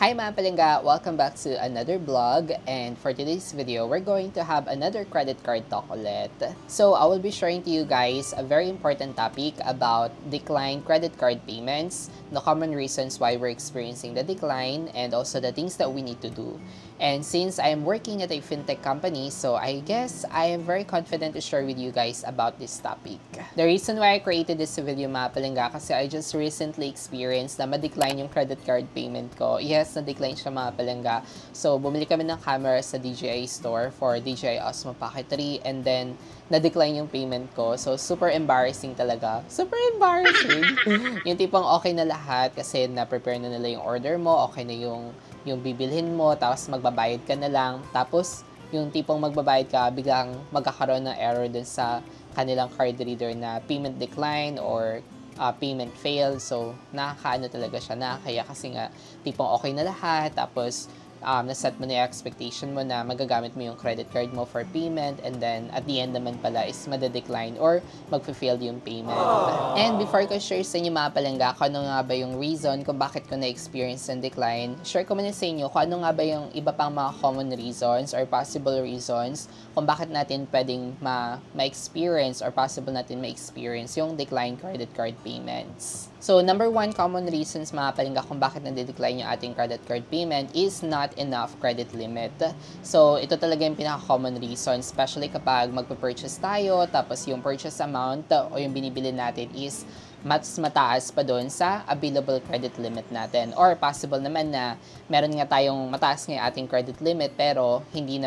Hi mga palangga! Welcome back to another vlog, and for today's video, we're going to have another credit card talk ulit. So, I will be sharing to you guys a very important topic about declined credit card payments, the common reasons why we're experiencing the decline, and also the things that we need to do. And since I am working at a fintech company, so I guess I am very confident to share with you guys about this topic. The reason why I created this video mga palangga, kasi I just recently experienced na ma-decline yung credit card payment ko. Yes, na-decline siya mga palangga. So, bumili kami ng camera sa DJI store for DJI Osmo Pocket 3, and then na-decline yung payment ko. So, super embarrassing talaga. Super embarrassing! Yung tipong okay na lahat kasi na-prepare na nila yung order mo, okay na yung bibilhin mo, tapos magbabayad ka na lang. Tapos, yung tipong magbabayad ka, biglang magkakaroon ng error dun sa kanilang card reader na payment decline or payment failed. So, nakakaano talaga siya, nakakaya kasi nga tipong okay na lahat, tapos naset mo na yung expectation mo na magagamit mo yung credit card mo for payment, and then at the end naman pala is madedecline or magfe-fail yung payment. And before ko share sa inyo mga palangga kung ano nga ba yung reason kung bakit ko na-experience yung decline, share ko muna sa inyo kung ano nga ba yung iba pang mga common reasons or possible reasons kung bakit natin pwedeng ma-experience or possible natin ma-experience yung decline credit card payments. So, number one common reasons mga palangga kung bakit nade-decline yung ating credit card payment is not enough credit limit. So, ito talaga yung pinaka-common reason, especially kapag magpa-purchase tayo, tapos yung purchase amount o yung binibili natin is mas mataas pa doon sa available credit limit natin. Or possible naman na meron nga tayong mataas nga ating credit limit pero hindi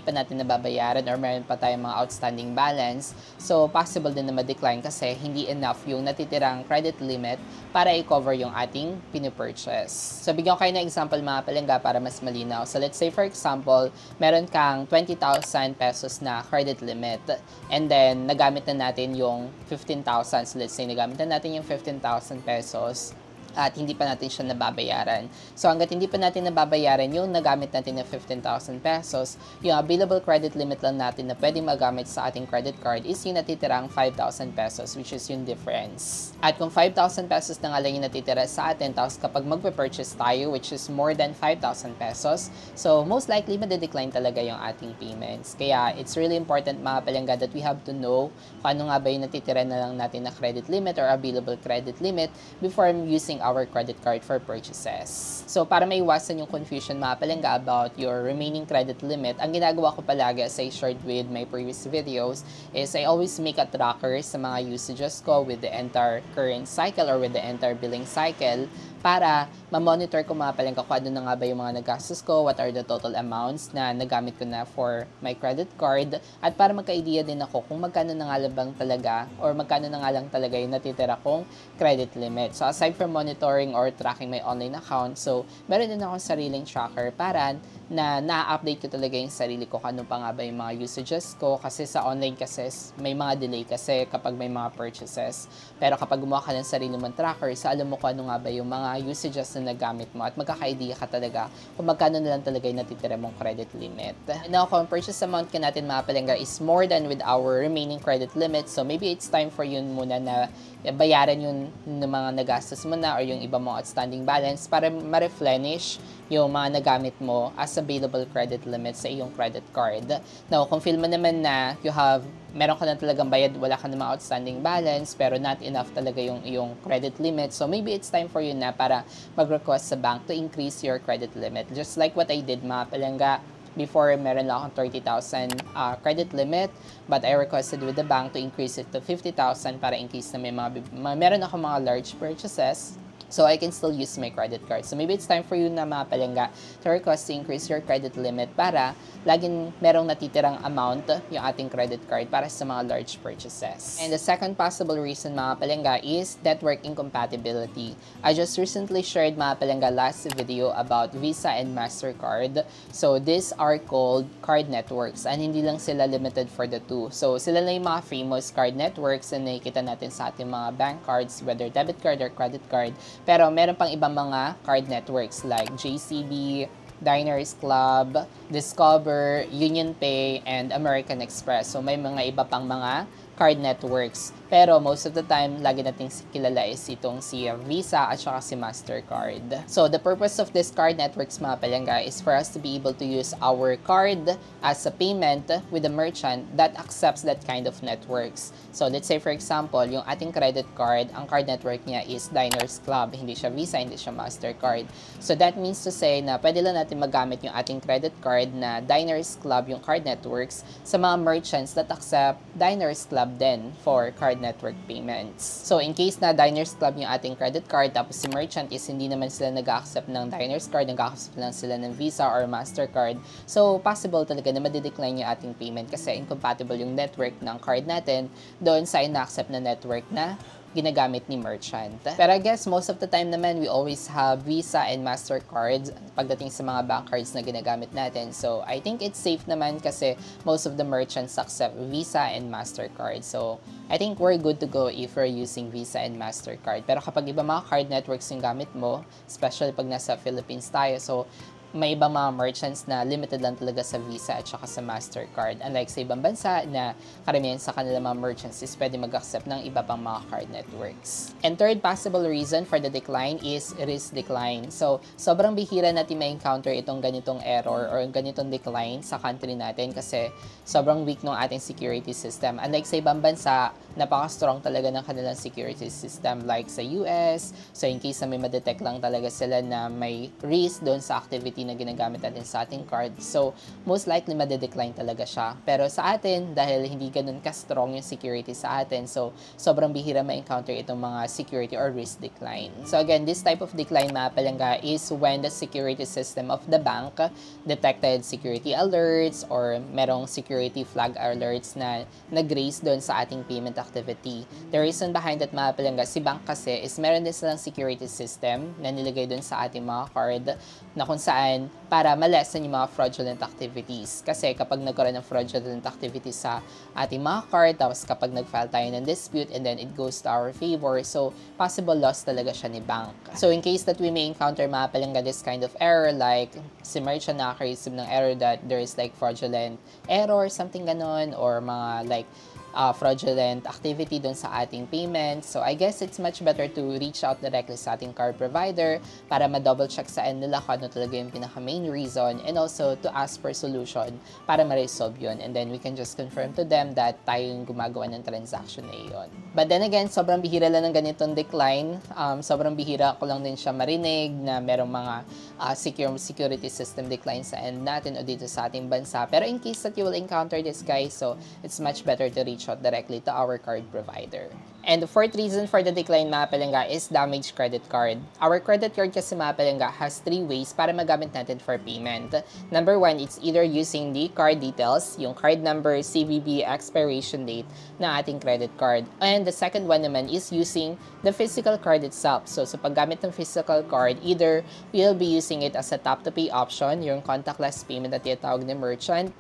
pa natin nababayaran or meron pa tayong mga outstanding balance. So, possible din na ma-decline kasi hindi enough yung natitirang credit limit para i-cover yung ating pinupurchase. So, bigyan ko kayo ng example mga palangga para mas malinaw. So, let's say for example, meron kang 20,000 pesos na credit limit, and then nagamit na natin yung 15,000. So, let's say nagamit na natin yung 15,000 pesos at hindi pa natin siya nababayaran. So, hanggat hindi pa natin nababayaran yung nagamit natin ng 15,000 pesos, yung available credit limit lang natin na pwedeng magamit sa ating credit card is yung natitirang 5,000 pesos, which is yung difference. At kung 5,000 pesos na nga lang yung natitira sa atin, tapos kapag magpe-purchase tayo, which is more than 5,000 pesos, so most likely madedecline talaga yung ating payments. Kaya, it's really important mga palangga that we have to know kung ano nga ba yung natitira na lang natin na credit limit or available credit limit before using our credit card for purchases. So, para maiwasan yung confusion mga palangga about your remaining credit limit, ang ginagawa ko palagi, as I shared with my previous videos, is I always make a tracker sa mga usages ko with the entire current cycle or with the entire billing cycle para ma-monitor ko mga palangga kung ano na nga ba yung mga nagastos ko, what are the total amounts na nagamit ko na for my credit card, at para magka-idea din ako kung magkano na nga lang talaga or magkano na nga lang talaga yung natitira kong credit limit. So, aside from monitoring or tracking my online account, so, meron din akong sariling tracker para na-update ko talaga yung sarili ko kung ano pa nga ba yung mga usages ko, kasi sa online kasi may mga delay kasi kapag may mga purchases. Pero kapag gumawa ka ng sarili mong tracker, sa alam mo kung ano nga ba yung mga usages na nagamit mo at magkaka-idea ka talaga kung magkano na lang talaga yung natitira mong credit limit. Now, kung purchase amount ka natin mga palangga is more than with our remaining credit limit, so maybe it's time for yun muna na bayaran yung mga nagastos mo na or yung iba mong outstanding balance para ma-replenish yung mga nagamit mo as available credit limit sa iyong credit card. Now, kung feel mo naman na meron ka na talagang bayad, wala ka na mga outstanding balance, pero not enough talaga yung iyong credit limit, so maybe it's time for you na para mag-request sa bank to increase your credit limit. Just like what I did mga palangga. Before, meron lang akong 30,000 credit limit, but I requested with the bank to increase it to 50,000 para in case na meron ako mga large purchases, so I can still use my credit card. So maybe it's time for you na mga palangga to request to increase your credit limit para laging merong natitirang amount yung ating credit card para sa mga large purchases. And the second possible reason mga palangga is network incompatibility. I just recently shared mga palangga last video about Visa and MasterCard. So these are called card networks, and hindi lang sila limited for the two. So sila na yung mga famous card networks na nakikita natin sa ating mga bank cards, whether debit card or credit card. Pero meron pang ibang mga card networks like JCB, Diners Club, Discover, UnionPay, and American Express. So may mga iba pang mga card networks. Pero most of the time, lagi nating kilala is itong si Visa at saka si Mastercard. So the purpose of this card networks mga palangga is for us to be able to use our card as a payment with a merchant that accepts that kind of networks. So let's say for example, yung ating credit card, ang card network niya is Diners Club. Hindi siya Visa, hindi siya Mastercard. So that means to say na pwede lang natin magamit yung ating credit card na Diners Club, yung card networks, sa mga merchants that accept Diners Club din for card network payments. So in case na Diners Club yung ating credit card tapos si merchant is hindi naman sila nag-accept ng Diners card, nag-accept lang sila ng Visa or Mastercard. So possible talaga na madidecline yung ating payment kasi incompatible yung network ng card natin doon sa ina-accept na network na ginagamit ni merchant. Pero I guess most of the time naman, we always have Visa and Mastercard pagdating sa mga bank cards na ginagamit natin. So I think it's safe naman kasi most of the merchants accept Visa and Mastercard. So I think we're good to go if we're using Visa and Mastercard. Pero kapag iba mga card networks yung gamit mo, especially pag nasa Philippines tayo, so may iba mga merchants na limited lang talaga sa Visa at saka sa Mastercard. Unlike sa ibang bansa na karamihan sa kanila mga merchants is pwede mag-accept ng iba pang mga card networks. And third possible reason for the decline is risk decline. So, sobrang bihira natin ma-encounter itong ganitong error or ganitong decline sa country natin kasi sobrang weak ng ating security system. Unlike sa ibang bansa, napaka-strong talaga ng kanilang security system like sa US. So, in case na may ma-detect lang talaga sila na may risk doon sa activity na ginagamit natin sa ating card. So, most likely madedecline talaga siya. Pero sa atin, dahil hindi ganun ka-strong yung security sa atin, so sobrang bihira ma-encounter itong mga security or risk decline. So again, this type of decline mga palangga is when the security system of the bank detected security alerts or merong security flag alerts na nag-raise doon sa ating payment activity. The reason behind that mga palangga, si bank kasi is meron din silang security system na nilagay doon sa ating mga card na kung saan para ma-lessen yung mga fraudulent activities. Kasi kapag nagkaroon ng fraudulent activities sa ating mga card, tapos kapag nag-file tayo ng dispute and then it goes to our favor, so possible loss talaga siya ni bank. So in case that we may encounter mga palangga this kind of error, like si merchant nakaka-receive ng error that there is like fraudulent error, something ganon, or mga like fraudulent activity dun sa ating payment. So, I guess it's much better to reach out directly sa ating card provider para ma-double check sa end nila kung ano talaga yung pinaka-main reason and also to ask for solution para ma-resolve yun. And then, we can just confirm to them that tayo yung gumagawa ng transaction na yun. But then again, sobrang bihira lang ng ganitong decline. Sobrang bihira ko lang din siya marinig na merong mga security system decline sa end natin o dito sa ating bansa. Pero in case that you will encounter this, guys, so it's much better to reach out directly to our card provider. And the fourth reason for the decline mga palangga is damaged credit card. Our credit card kasi mga palangga has 3 ways para magamit natin for payment. Number 1, it's either using the card details, yung card number, CVV, expiration date na ating credit card. And the second one naman is using the physical card itself. So sa paggamit ng physical card, either we'll be using it as a tap-to-pay option, yung contactless payment na tinatawag ng merchant.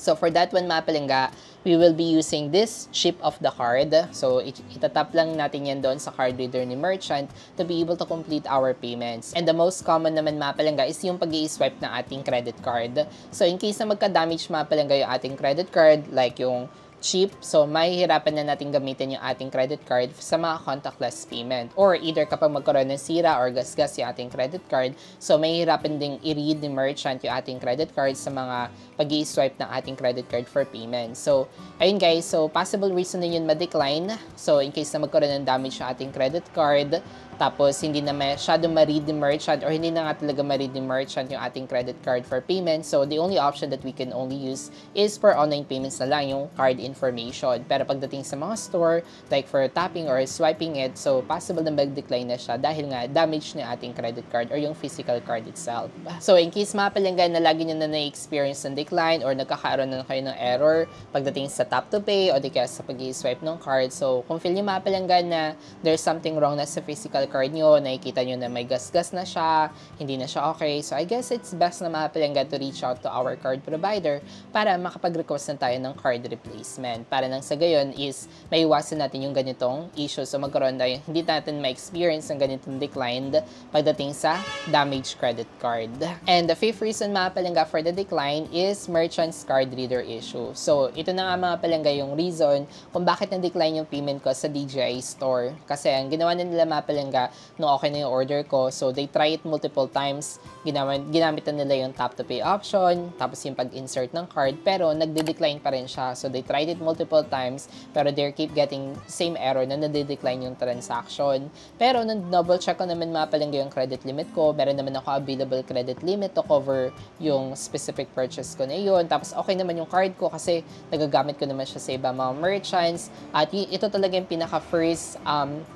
So for that one mga palangga, we will be using this chip of the card. So itatap lang natin yan doon sa card reader ni merchant to be able to complete our payments. And the most common naman mga palangga is yung pag-i-swipe ng ating credit card. So in case na magka-damage mga palangga yung ating credit card, like yung chip, so mahihirapan na natin gamitin yung ating credit card sa mga contactless payment. Or either kapag magkaroon ng sira or gasgas yung ating credit card, so mahihirapan ding i-read ni merchant yung ating credit card sa mga pag-i-swipe ng ating credit card for payment. So, ayun guys, so possible reason na yun ma-decline. So, in case na magkaroon ng damage yung ating credit card, tapos hindi na masyado ma-read ni merchant or hindi na nga talaga ma-read ni merchant yung ating credit card for payment. So, the only option that we can only use is for online payments na lang yung card information. Pero pagdating sa mga store, like for tapping or swiping it, so possible na mag-decline na siya dahil nga damage na ating credit card or yung physical card itself. So, in case mga palangga na lagi nyo na na-experience ng decline or nagkakaroon na kayo ng error pagdating sa tap to pay o di kaya sa pag-i-swipe ng card, so kung feel nyo mga palangga na there's something wrong na sa physical physical card nyo, nakikita nyo na may gasgas na siya, hindi na siya okay. So, I guess it's best na mga palengga to reach out to our card provider para makapag-request na tayo ng card replacement. Para nang sa gayon is maiwasan natin yung ganitong issue. So, magkaroon tayo, hindi natin ma-experience ng ganitong declined pagdating sa damaged credit card. And the fifth reason mga palengga for the decline is merchant's card reader issue. So, ito na nga mga palengga yung reason kung bakit na-decline yung payment ko sa DJI Store. Kasi ang ginawa na nila mga palengga nung okay na yung order ko, so they try it multiple times, ginamit na nila yung tap to pay option, tapos yung pag-insert ng card, pero nagde-decline pa rin siya. So they tried it multiple times, pero they keep getting same error na nade-decline yung transaction. Pero nung double check ko naman mga palengga yung credit limit ko, meron naman ako available credit limit to cover yung specific purchase ko na yun. Tapos okay naman yung card ko kasi nagagamit ko naman siya sa iba mga merchants. At ito talaga yung pinaka-first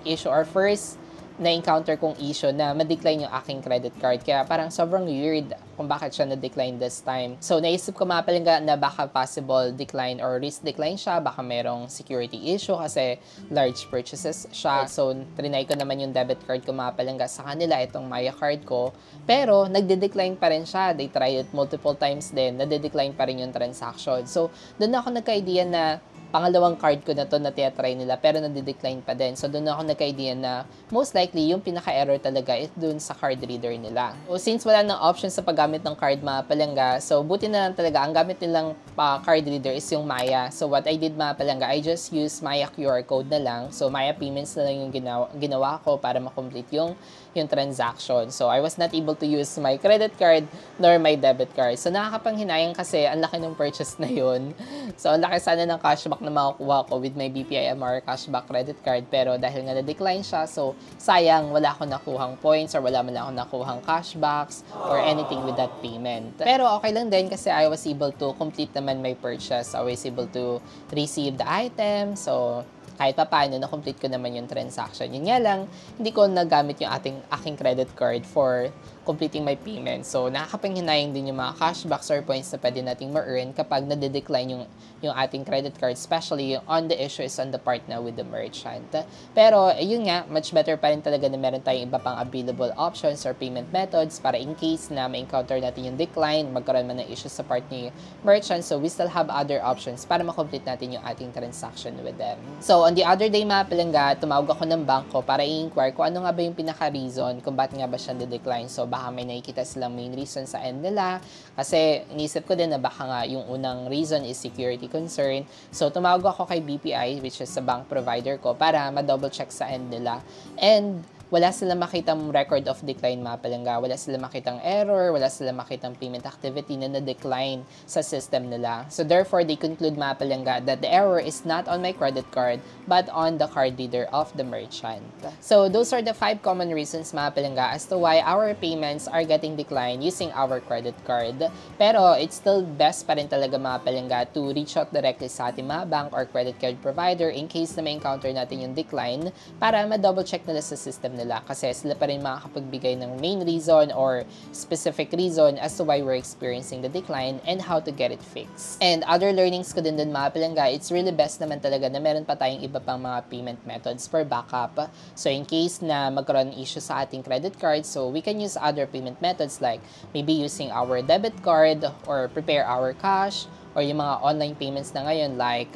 issue or first na-encounter kong issue na ma-decline yung aking credit card. Kaya parang sobrang weird kung bakit siya na-decline this time. So, naisip ko mga palengga na baka possible decline or risk decline siya. Baka merong security issue kasi large purchases siya. So, trinay ko naman yung debit card ko mga palengga sa kanila, itong Maya card ko. Pero, nagde-decline pa rin siya. They tried it multiple times din. Nade-decline pa rin yung transaction. So, doon ako nagka-idea na pangalawang card ko na to na tiyatry nila pero nade-decline pa din. So, doon ako nagka-idea na most likely yung pinaka-error talaga is doon sa card reader nila. So, since wala nang option sa paggamit ng card mga palengga, so buti na lang talaga ang gamit nilang card reader is yung Maya. So, what I did mga palengga, I just use Maya QR code na lang. So, Maya payments na lang yung ginawa ko para makomplete yung transaction. So, I was not able to use my credit card nor my debit card. So, nakakapanghinayang kasi ang laki ng purchase na yun. So, ang laki sana ng cashback na makukuha ko with my BPI-MR cashback credit card. Pero dahil nga na-decline siya, so sayang wala akong nakuhang points or wala man lang akong nakuhang cashbacks or anything with that payment. Pero okay lang din kasi I was able to complete naman my purchase. I was able to receive the item. So, kahit pa paano, na-complete ko naman yung transaction. Yun nga lang, hindi ko nagamit yung aking credit card for completing my payment. So, nakakapanghinayang din yung mga cashbacks or points na pwede nating ma-earn kapag nade-decline yung ating credit card, especially on the issue is on the part na with the merchant. Pero, yun nga, much better pa rin talaga na meron tayong iba pang available options or payment methods para in case na ma-encounter natin yung decline, magkaroon man ng issue sa part ni merchant. So, we still have other options para ma-complete natin yung ating transaction with them. So, on the other day mga palengga, tumawag ako ng bangko para i-inquire kung ano nga ba yung pinaka-reason kung bakit nga ba siya na-decline. So, baka may nakikita silang main reason sa end nila. Kasi, inisip ko din na baka nga yung unang reason is security concern. So, tumawag ako kay BPI, which is sa bank provider ko, para ma-double check sa end nila. And, wala silang makitang record of decline mga palengga. Wala silang makitang error, wala silang makitang payment activity na na-decline sa system nila. So therefore, they conclude mga palengga that the error is not on my credit card but on the card reader of the merchant. So those are the 5 common reasons mga palengga as to why our payments are getting declined using our credit card. Pero it's still best pa rin talaga mga palengga to reach out directly sa ating mga bank or credit card provider in case na may encounter natin yung decline para ma-double check nila sa system nila kasi sila pa rin makakapagbigay ng main reason or specific reason as to why we're experiencing the decline and how to get it fixed. And other learnings ko din mga palengga, it's really best naman talaga na meron pa tayong iba pang mga payment methods for backup. So in case na magkaroon issue sa ating credit card, so we can use other payment methods like maybe using our debit card or prepare our cash or yung mga online payments na ngayon like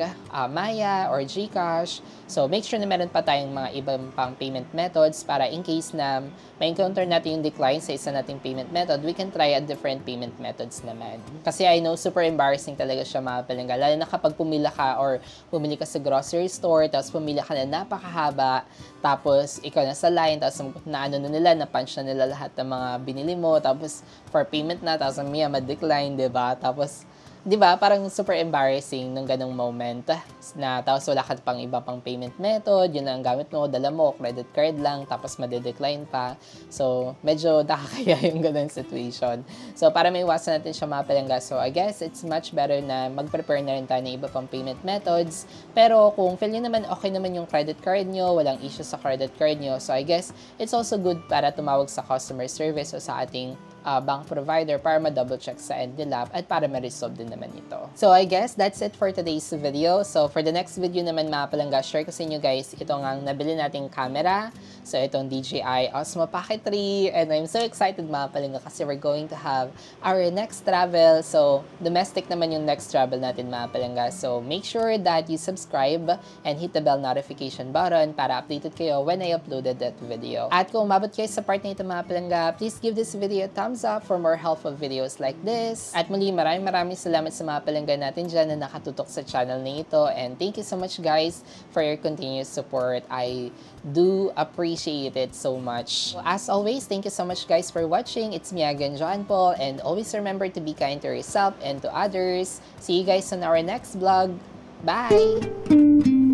Maya or GCash. So, make sure na meron pa tayong mga ibang pang payment methods para in case na ma-encounter natin yung decline sa isa nating payment method, we can try a different payment methods naman. Kasi I know, super embarrassing talaga siya mga palengga. Lalo na kapag pumila ka or pumili ka sa grocery store, tapos pumila ka na napakahaba, tapos ikaw na sa line, tapos na punch na nila lahat ng mga binili mo, tapos for payment na, tapos ma-decline, diba? Tapos, di ba, parang super embarrassing nung ganong moment na tapos wala ka pang iba pang payment method, yun ang gamit mo, dala mo, credit card lang, tapos made-decline pa. So, medyo nakakaya yung ganong situation. So, para maiwasan natin siya mga palengga, so I guess it's much better na mag-prepare na rin tayo ng iba pang payment methods. Pero kung feel nyo naman okay naman yung credit card nyo, walang issue sa credit card nyo, so I guess it's also good para tumawag sa customer service o sa ating bank provider para ma-double check sa end nila at para ma-resolve din naman ito. So I guess that's it for today's video. So for the next video naman mga palangga, share ko sa inyo guys itong ang nabili nating camera. So itong DJI Osmo Pocket 3 and I'm so excited mga palangga kasi we're going to have our next travel. So domestic naman yung next travel natin mga palangga. So make sure that you subscribe and hit the bell notification button para updated kayo when I uploaded that video. At kung umabot kayo sa part na ito mga palangga, please give this video a thumbs up for more helpful videos like this. At muli maraming salamat sa mga palangga natin dyan na nakatutok sa channel na ito. And thank you so much guys for your continuous support. I do appreciate it so much. As always, thank you so much guys for watching. It's me again, John Paul, and always remember to be kind to yourself and to others. See you guys on our next vlog. Bye!